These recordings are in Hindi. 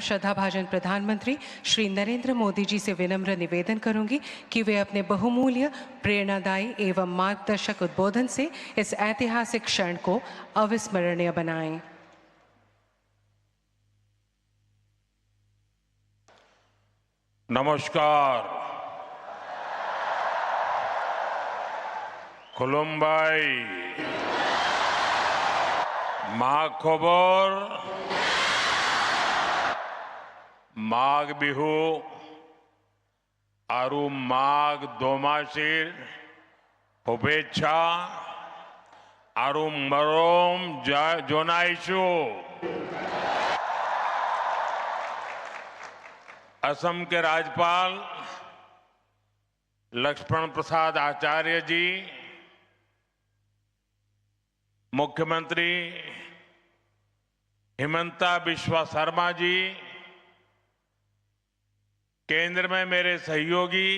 श्रद्धाभाजन प्रधानमंत्री श्री नरेंद्र मोदी जी से विनम्र निवेदन करूंगी कि वे अपने बहुमूल्य, प्रेरणादायी एवं मार्गदर्शक उद्बोधन से इस ऐतिहासिक क्षण को अविस्मरणीय बनाएं। नमस्कार। खुलुमबाई। माघ खबर माघ बिहू आरु माघ दोमासीर शुभेच्छा आरु मरोम जोनाइशु। असम के राज्यपाल लक्ष्मण प्रसाद आचार्य जी, मुख्यमंत्री हिमंता बिस्वा शर्मा जी, केंद्र में मेरे सहयोगी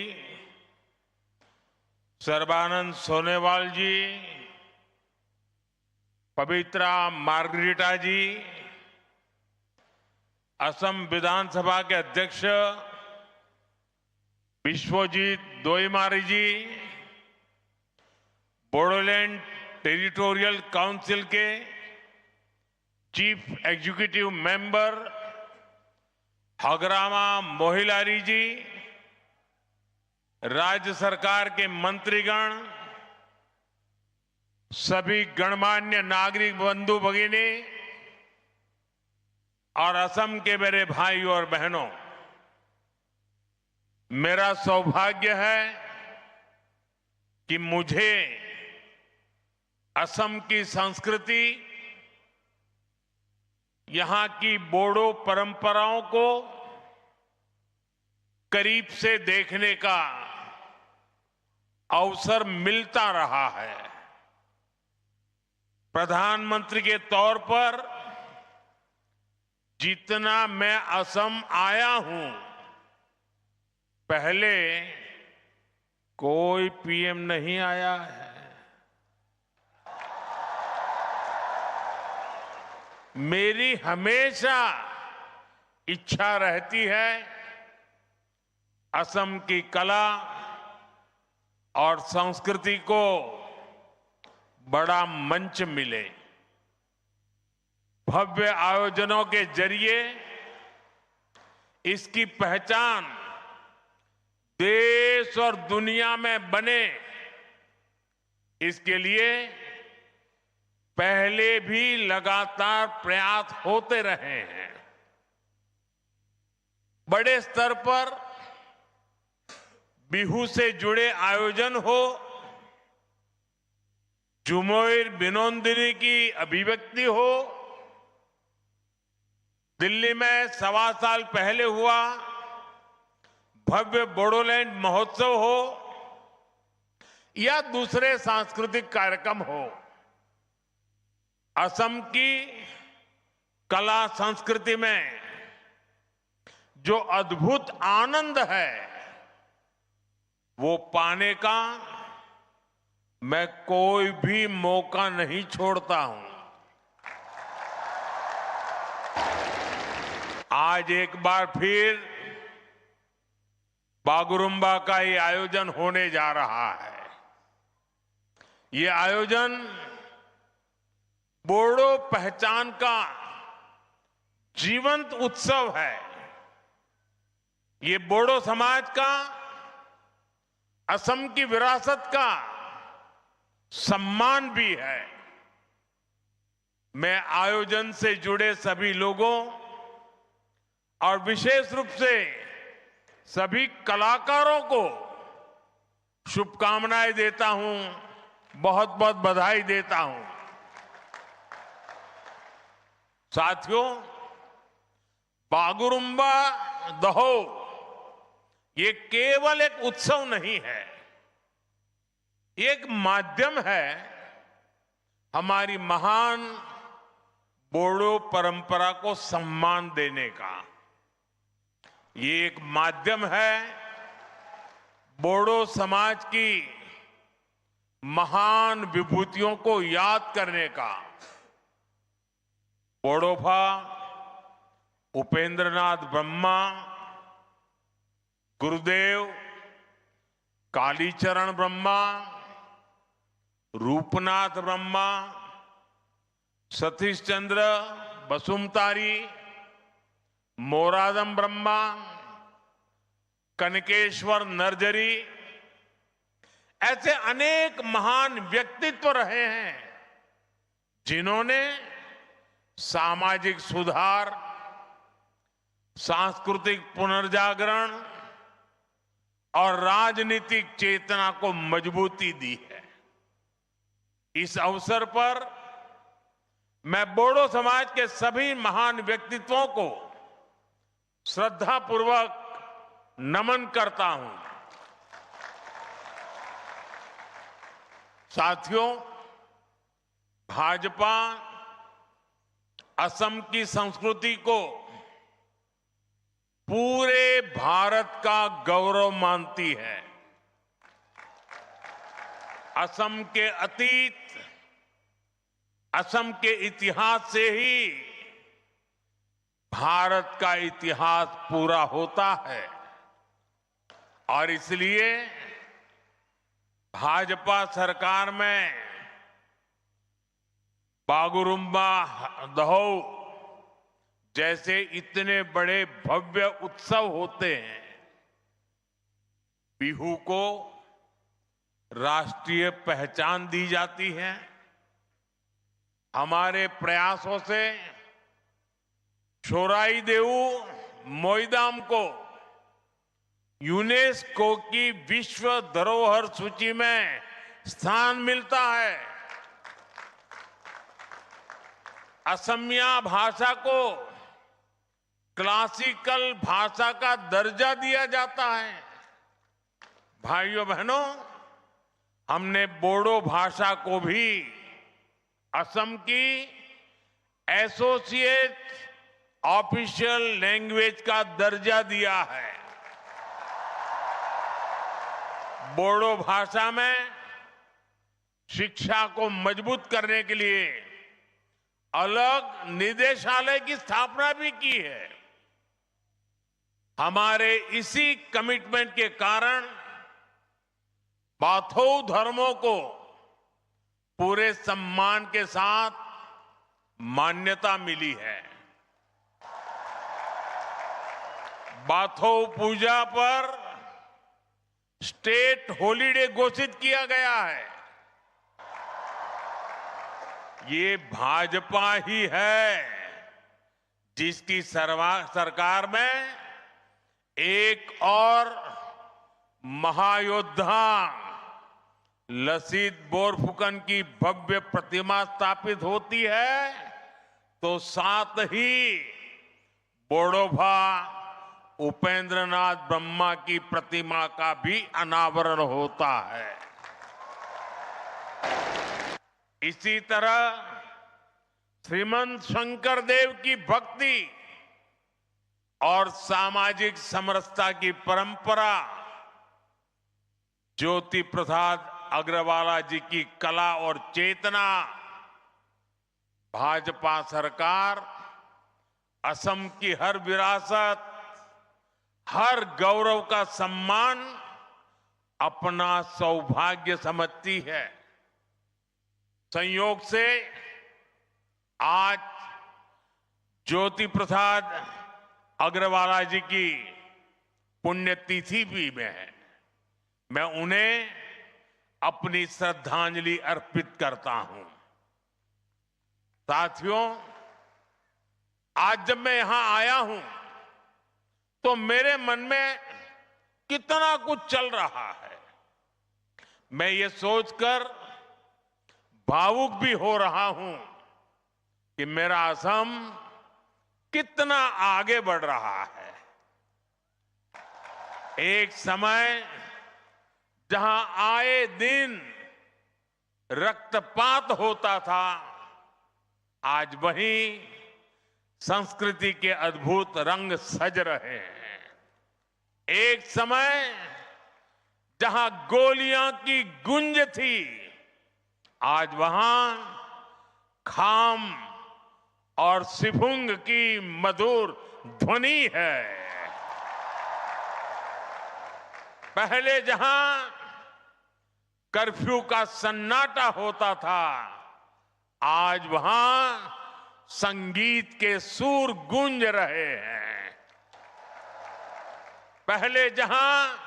सर्बानंद सोनोवाल जी, पवित्रा मार्गरीटा जी, असम विधानसभा के अध्यक्ष विश्वजीत दोईमारी जी, बोडोलैंड टेरिटोरियल काउंसिल के chief executive member Hagrama Mohilary ji, राज्य सरकार के मंत्रीगण, सभी गणमान्य नागरिक बंधु भगिनी और असम के मेरे भाई और बहनों, मेरा सौभाग्य है कि मुझे असम की संस्कृति, यहां की बोडो परंपराओं को करीब से देखने का अवसर मिलता रहा है। प्रधानमंत्री के तौर पर जितना मैं असम आया हूं, पहले कोई पीएम नहीं आया है। मेरी हमेशा इच्छा रहती है असम की कला और संस्कृति को बड़ा मंच मिले। भव्य आयोजनों के जरिए इसकी पहचान देश और दुनिया में बने, इसके लिए पहले भी लगातार प्रयास होते रहे हैं। बड़े स्तर पर बिहू से जुड़े आयोजन हो, झुमोर बिनोंदिनी की अभिव्यक्ति हो, दिल्ली में 1.25 साल पहले हुआ भव्य बोडोलैंड महोत्सव हो या दूसरे सांस्कृतिक कार्यक्रम हो, असम की कला संस्कृति में जो अद्भुत आनंद है, वो पाने का मैं कोई भी मौका नहीं छोड़ता हूं। आज एक बार फिर बागुरुम्बा का ये आयोजन होने जा रहा है। ये आयोजन बोडो पहचान का जीवंत उत्सव है। ये बोडो समाज का, असम की विरासत का सम्मान भी है। मैं आयोजन से जुड़े सभी लोगों और विशेष रूप से सभी कलाकारों को शुभकामनाएं देता हूं, बहुत बहुत बधाई देता हूं। साथियों, बागुरुम्बा दहो ये केवल एक उत्सव नहीं है, एक माध्यम है हमारी महान बोडो परंपरा को सम्मान देने का। ये एक माध्यम है बोडो समाज की महान विभूतियों को याद करने का। बोडोफा उपेंद्रनाथ ब्रह्मा, गुरुदेव कालीचरण ब्रह्मा, रूपनाथ ब्रह्मा, सतीश चंद्र बसुमतारी, मोरादम ब्रह्मा, कनकेश्वर नरजरी, ऐसे अनेक महान व्यक्तित्व रहे हैं जिन्होंने सामाजिक सुधार, सांस्कृतिक पुनर्जागरण और राजनीतिक चेतना को मजबूती दी है। इस अवसर पर मैं बोडो समाज के सभी महान व्यक्तित्वों को श्रद्धापूर्वक नमन करता हूं। साथियों, भाजपा असम की संस्कृति को पूरे भारत का गौरव मानती है। असम के अतीत, असम के इतिहास से ही भारत का इतिहास पूरा होता है और इसलिए भाजपा सरकार में बागुरुम्बा दहौ जैसे इतने बड़े भव्य उत्सव होते हैं। बिहू को राष्ट्रीय पहचान दी जाती है। हमारे प्रयासों से छोराई देऊ मोईदाम को यूनेस्को की विश्व धरोहर सूची में स्थान मिलता है। असमिया भाषा को क्लासिकल भाषा का दर्जा दिया जाता है। भाइयों बहनों, हमने बोडो भाषा को भी असम की एसोसिएट ऑफिशियल लैंग्वेज का दर्जा दिया है। बोडो भाषा में शिक्षा को मजबूत करने के लिए अलग निदेशालय की स्थापना भी की है। हमारे इसी कमिटमेंट के कारण बाथौ धर्मों को पूरे सम्मान के साथ मान्यता मिली है। बाथौ पूजा पर स्टेट हॉलिडे घोषित किया गया है। ये भाजपा ही है जिसकी सरकार में एक और महायोद्धा लसीत बोरफुकन की भव्य प्रतिमा स्थापित होती है तो साथ ही बोडोभा उपेंद्रनाथ ब्रह्मा की प्रतिमा का भी अनावरण होता है। इसी तरह श्रीमंत शंकर देव की भक्ति और सामाजिक समरसता की परंपरा, ज्योति प्रसाद अग्रवाला जी की कला और चेतना, भाजपा सरकार असम की हर विरासत, हर गौरव का सम्मान अपना सौभाग्य समझती है। संयोग से आज ज्योति प्रसाद अग्रवाला जी की पुण्यतिथि भी में है। मैं उन्हें अपनी श्रद्धांजलि अर्पित करता हूं। साथियों, आज जब मैं यहां आया हूं तो मेरे मन में कितना कुछ चल रहा है। मैं ये सोचकर भावुक भी हो रहा हूं कि मेरा असम कितना आगे बढ़ रहा है। एक समय जहां आए दिन रक्तपात होता था, आज वहीं संस्कृति के अद्भुत रंग सज रहे हैं। एक समय जहां गोलियां की गूंज थी, आज वहां खाम और सिफुंग की मधुर ध्वनि है। पहले जहां कर्फ्यू का सन्नाटा होता था, आज वहां संगीत के सुर गूंज रहे हैं। पहले जहां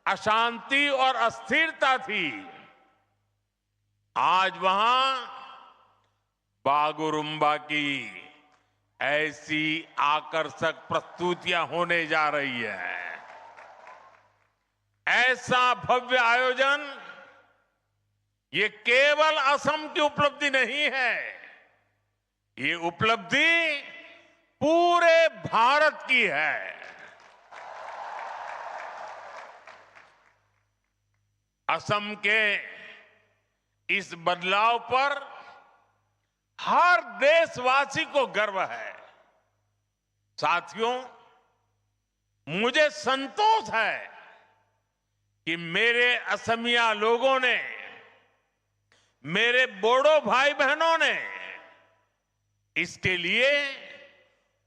अशांति और अस्थिरता थी, आज वहां बागुरुम्बा की ऐसी आकर्षक प्रस्तुतियां होने जा रही है। ऐसा भव्य आयोजन ये केवल असम की उपलब्धि नहीं है, ये उपलब्धि पूरे भारत की है। असम के इस बदलाव पर हर देशवासी को गर्व है। साथियों, मुझे संतोष है कि मेरे असमिया लोगों ने, मेरे बोडो भाई बहनों ने इसके लिए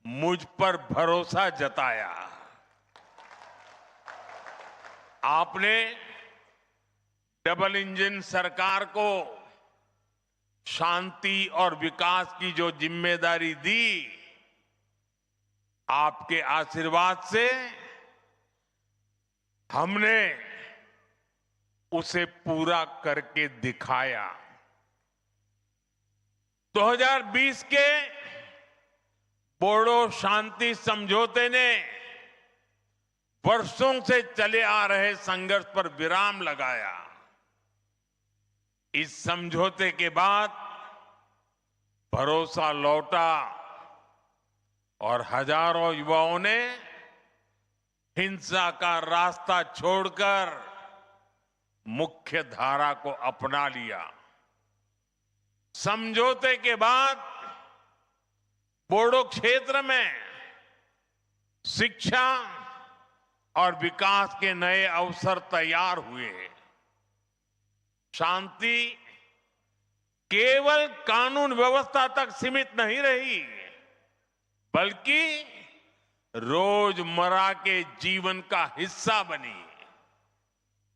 मुझ पर भरोसा जताया। आपने डबल इंजन सरकार को शांति और विकास की जो जिम्मेदारी दी, आपके आशीर्वाद से हमने उसे पूरा करके दिखाया। 2020 के बोडो शांति समझौते ने वर्षों से चले आ रहे संघर्ष पर विराम लगाया। इस समझौते के बाद भरोसा लौटा और हजारों युवाओं ने हिंसा का रास्ता छोड़कर मुख्य धारा को अपना लिया। समझौते के बाद बोडो क्षेत्र में शिक्षा और विकास के नए अवसर तैयार हुए। शांति केवल कानून व्यवस्था तक सीमित नहीं रही, बल्कि रोजमर्रा के जीवन का हिस्सा बनी।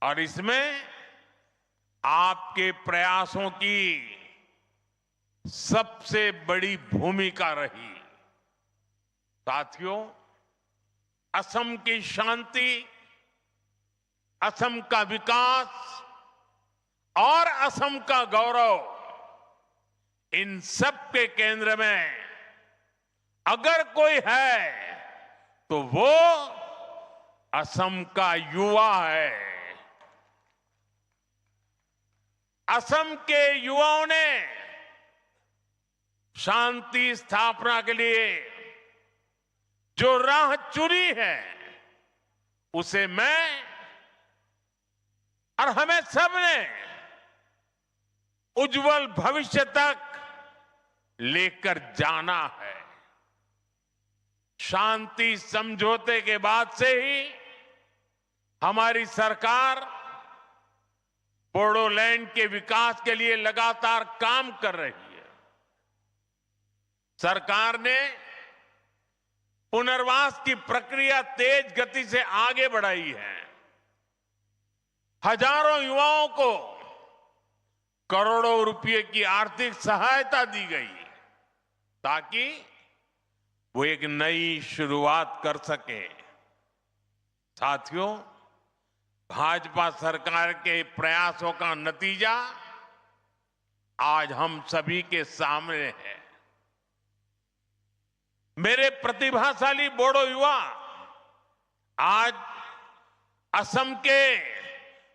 और इसमें आपके प्रयासों की सबसे बड़ी भूमिका रही। साथियों, असम की शांति, असम का विकास और असम का गौरव, इन सब के केंद्र में अगर कोई है तो वो असम का युवा है। असम के युवाओं ने शांति स्थापना के लिए जो राह चुनी है, उसे मैं और हमें सबने उज्जवल भविष्य तक लेकर जाना है। शांति समझौते के बाद से ही हमारी सरकार बोडोलैंड के विकास के लिए लगातार काम कर रही है। सरकार ने पुनर्वास की प्रक्रिया तेज गति से आगे बढ़ाई है। हजारों युवाओं को करोड़ों रुपए की आर्थिक सहायता दी गई ताकि वो एक नई शुरुआत कर सके। साथियों, भाजपा सरकार के प्रयासों का नतीजा आज हम सभी के सामने है। मेरे प्रतिभाशाली बोडो युवा आज असम के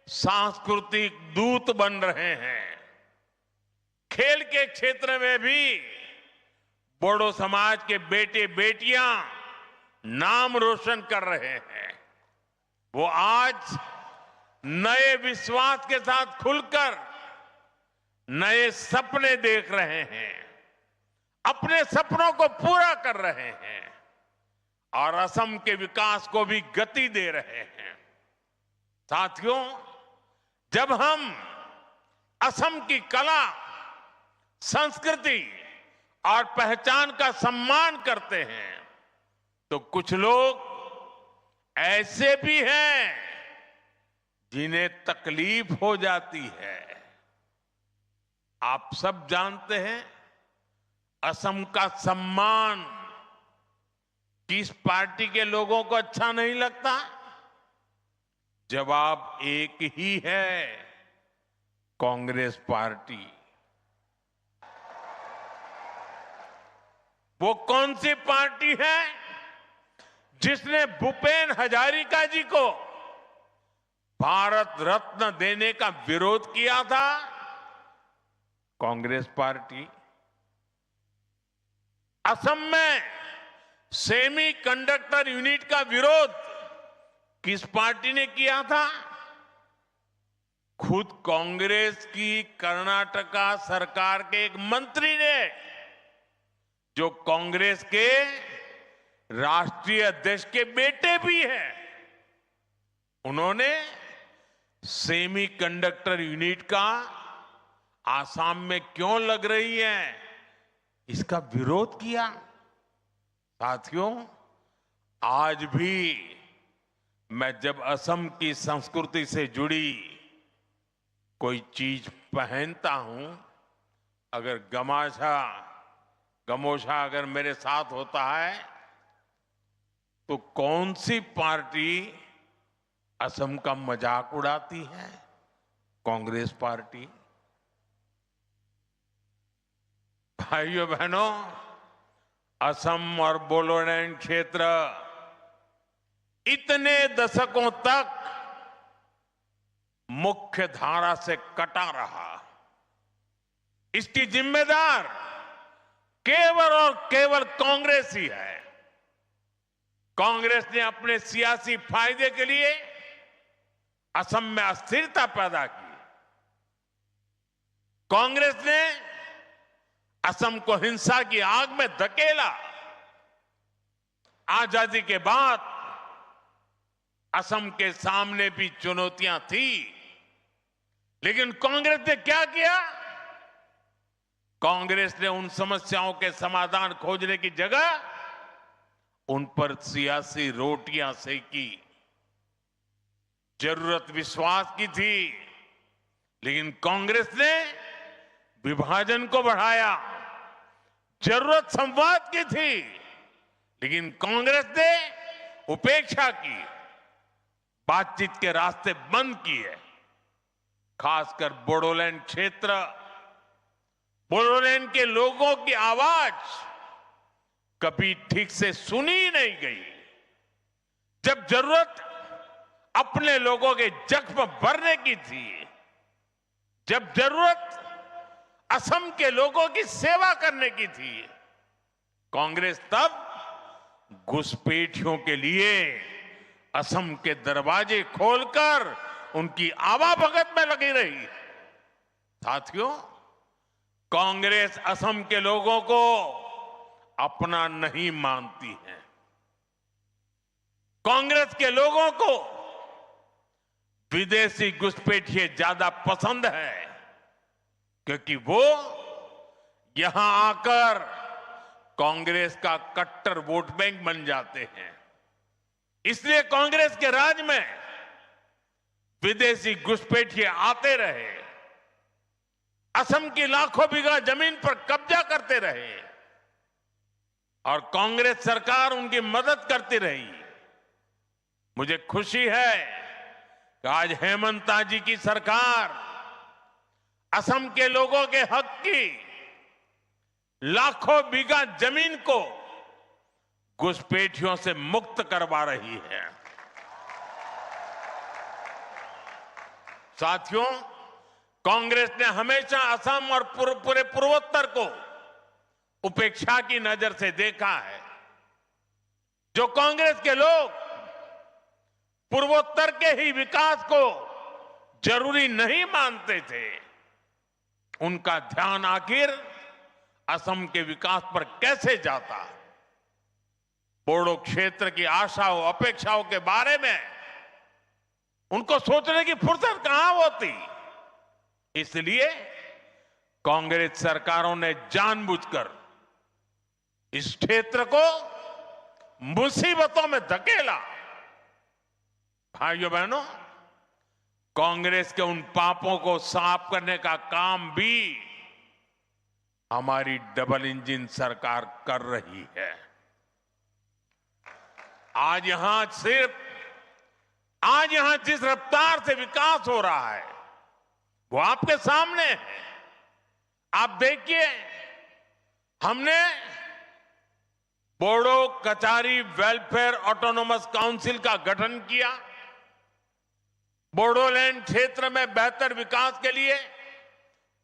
सांस्कृतिक दूत बन रहे हैं। खेल के क्षेत्र में भी बोडो समाज के बेटे बेटियां नाम रोशन कर रहे हैं। वो आज नए विश्वास के साथ खुलकर नए सपने देख रहे हैं, अपने सपनों को पूरा कर रहे हैं और असम के विकास को भी गति दे रहे हैं। साथियों, जब हम असम की कला, संस्कृति और पहचान का सम्मान करते हैं, तो कुछ लोग ऐसे भी हैं जिन्हें तकलीफ हो जाती है। आप सब जानते हैं असम का सम्मान किस पार्टी के लोगों को अच्छा नहीं लगता? जवाब एक ही है, कांग्रेस पार्टी। वो कौन सी पार्टी है जिसने भूपेन हजारिका जी को भारत रत्न देने का विरोध किया था? कांग्रेस पार्टी। असम में सेमी कंडक्टर यूनिट का विरोध किस पार्टी ने किया था? खुद कांग्रेस की कर्नाटका सरकार के एक मंत्री ने, जो कांग्रेस के राष्ट्रीय अध्यक्ष के बेटे भी हैं, उन्होंने सेमी कंडक्टर यूनिट का आसाम में क्यों लग रही है इसका विरोध किया। साथियों, आज भी मैं जब असम की संस्कृति से जुड़ी कोई चीज पहनता हूं, अगर गमोछा अगर मेरे साथ होता है, तो कौन सी पार्टी असम का मजाक उड़ाती है? कांग्रेस पार्टी। भाइयों बहनों, असम और बोडोलैंड क्षेत्र इतने दशकों तक मुख्य धारा से कटा रहा। इसकी जिम्मेदार केवल और केवल कांग्रेस ही है। कांग्रेस ने अपने सियासी फायदे के लिए असम में अस्थिरता पैदा की। कांग्रेस ने असम को हिंसा की आग में धकेला। आजादी के बाद असम के सामने भी चुनौतियां थी, लेकिन कांग्रेस ने क्या किया? कांग्रेस ने उन समस्याओं के समाधान खोजने की जगह उन पर सियासी रोटियां सेकी। जरूरत विश्वास की थी, लेकिन कांग्रेस ने विभाजन को बढ़ाया। जरूरत संवाद की थी, लेकिन कांग्रेस ने उपेक्षा की, बातचीत के रास्ते बंद किए। खासकर बोडोलैंड क्षेत्र, बोडोलैंड के लोगों की आवाज कभी ठीक से सुनी ही नहीं गई। जब जरूरत अपने लोगों के जख्म भरने की थी, जब जरूरत असम के लोगों की सेवा करने की थी, कांग्रेस तब घुसपैठियों के लिए असम के दरवाजे खोलकर उनकी आवाभगत में लगी रही। साथियों, कांग्रेस असम के लोगों को अपना नहीं मानती है। कांग्रेस के लोगों को विदेशी घुसपैठिए ज्यादा पसंद है, क्योंकि वो यहां आकर कांग्रेस का कट्टर वोट बैंक बन जाते हैं। इसलिए कांग्रेस के राज में विदेशी घुसपैठिए आते रहे, असम की लाखों बीघा जमीन पर कब्जा करते रहे और कांग्रेस सरकार उनकी मदद करती रही। मुझे खुशी है कि आज हेमंता जी की सरकार असम के लोगों के हक की लाखों बीघा जमीन को घुसपैठियों से मुक्त करवा रही है। साथियों, कांग्रेस ने हमेशा असम और पूरे पूर्वोत्तर को उपेक्षा की नजर से देखा है। जो कांग्रेस के लोग पूर्वोत्तर के ही विकास को जरूरी नहीं मानते थे, उनका ध्यान आखिर असम के विकास पर कैसे जाता। बोडो क्षेत्र की आशाओं अपेक्षाओं के बारे में उनको सोचने की फुर्सत कहां होती। इसलिए कांग्रेस सरकारों ने जानबूझकर इस क्षेत्र को मुसीबतों में धकेला। भाइयों बहनों, कांग्रेस के उन पापों को साफ करने का काम भी हमारी डबल इंजन सरकार कर रही है। आज यहां जिस रफ्तार से विकास हो रहा है वो आपके सामने है। आप देखिए, हमने Bodo Kachari welfare autonomous council का गठन किया। बोडोलैंड क्षेत्र में बेहतर विकास के लिए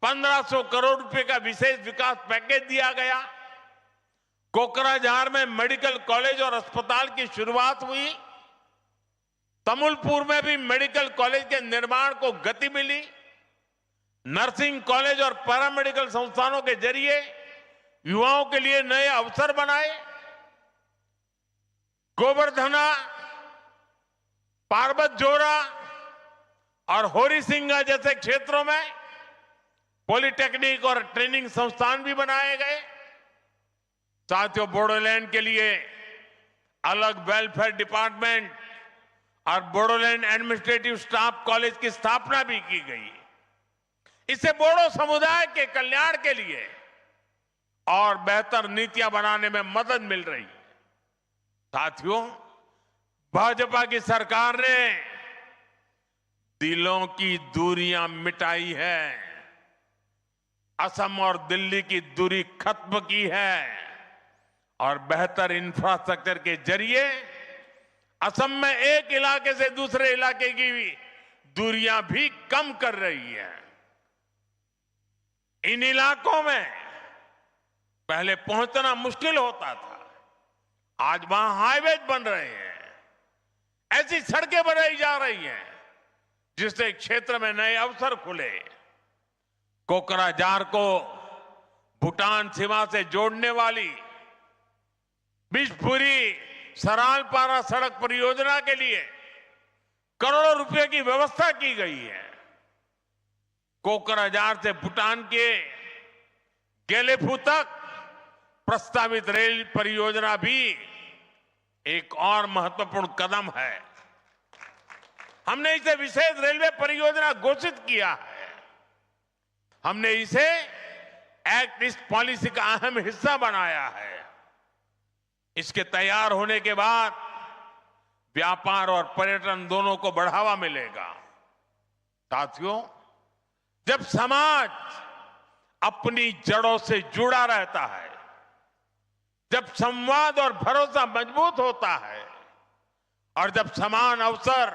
1500 करोड़ रुपए का विशेष विकास पैकेज दिया गया। कोकराझार में मेडिकल कॉलेज और अस्पताल की शुरुआत हुई। तमुलपुर में भी मेडिकल कॉलेज के निर्माण को गति मिली। नर्सिंग कॉलेज और पैरामेडिकल संस्थानों के जरिए युवाओं के लिए नए अवसर बनाए। गोवर्धना, पार्वतजोरा और होरीसिंगा जैसे क्षेत्रों में पॉलिटेक्निक और ट्रेनिंग संस्थान भी बनाए गए। साथियों, बोडोलैंड के लिए अलग वेलफेयर डिपार्टमेंट और बोडोलैंड एडमिनिस्ट्रेटिव स्टाफ कॉलेज की स्थापना भी की गई। इससे बोडो समुदाय के कल्याण के लिए और बेहतर नीतियां बनाने में मदद मिल रही है। साथियों, भाजपा की सरकार ने दिलों की दूरियां मिटाई है, असम और दिल्ली की दूरी खत्म की है और बेहतर इंफ्रास्ट्रक्चर के जरिए असम में एक इलाके से दूसरे इलाके की दूरियां भी कम कर रही है। इन इलाकों में पहले पहुंचना मुश्किल होता था, आज वहां हाईवे बन रहे हैं, ऐसी सड़कें बनाई जा रही हैं जिससे क्षेत्र में नए अवसर खुले। कोकराझार को भूटान सीमा से जोड़ने वाली बिशपुरी सरालपारा सड़क परियोजना के लिए करोड़ों रुपए की व्यवस्था की गई है। कोकराझार से भूटान के गेलेफू तक प्रस्तावित रेल परियोजना भी एक और महत्वपूर्ण कदम है। हमने इसे विशेष रेलवे परियोजना घोषित किया है। हमने इसे एक्ट ईस्ट पॉलिसी का अहम हिस्सा बनाया है। इसके तैयार होने के बाद व्यापार और पर्यटन दोनों को बढ़ावा मिलेगा। साथियों, जब समाज अपनी जड़ों से जुड़ा रहता है, जब संवाद और भरोसा मजबूत होता है और जब समान अवसर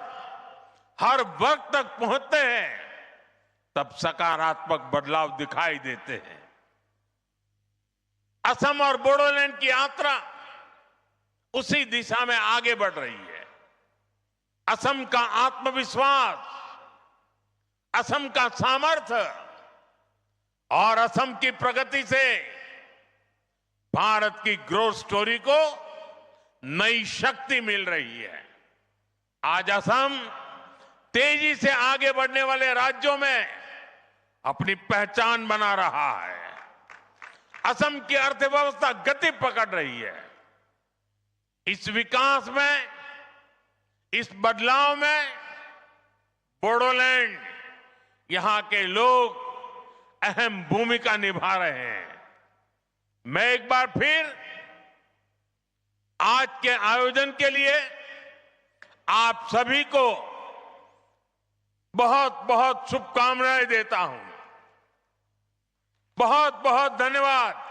हर वर्ग तक पहुंचते हैं, तब सकारात्मक बदलाव दिखाई देते हैं। असम और बोडोलैंड की यात्रा उसी दिशा में आगे बढ़ रही है। असम का आत्मविश्वास, असम का सामर्थ्य और असम की प्रगति से भारत की ग्रोथ स्टोरी को नई शक्ति मिल रही है। आज असम तेजी से आगे बढ़ने वाले राज्यों में अपनी पहचान बना रहा है। असम की अर्थव्यवस्था गति पकड़ रही है। इस विकास में, इस बदलाव में बोडोलैंड, यहां के लोग अहम भूमिका निभा रहे हैं। मैं एक बार फिर आज के आयोजन के लिए आप सभी को बहुत बहुत शुभकामनाएं देता हूं। बहुत बहुत धन्यवाद।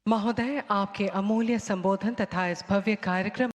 महोदय, आपके अमूल्य संबोधन तथा इस भव्य कार्यक्रम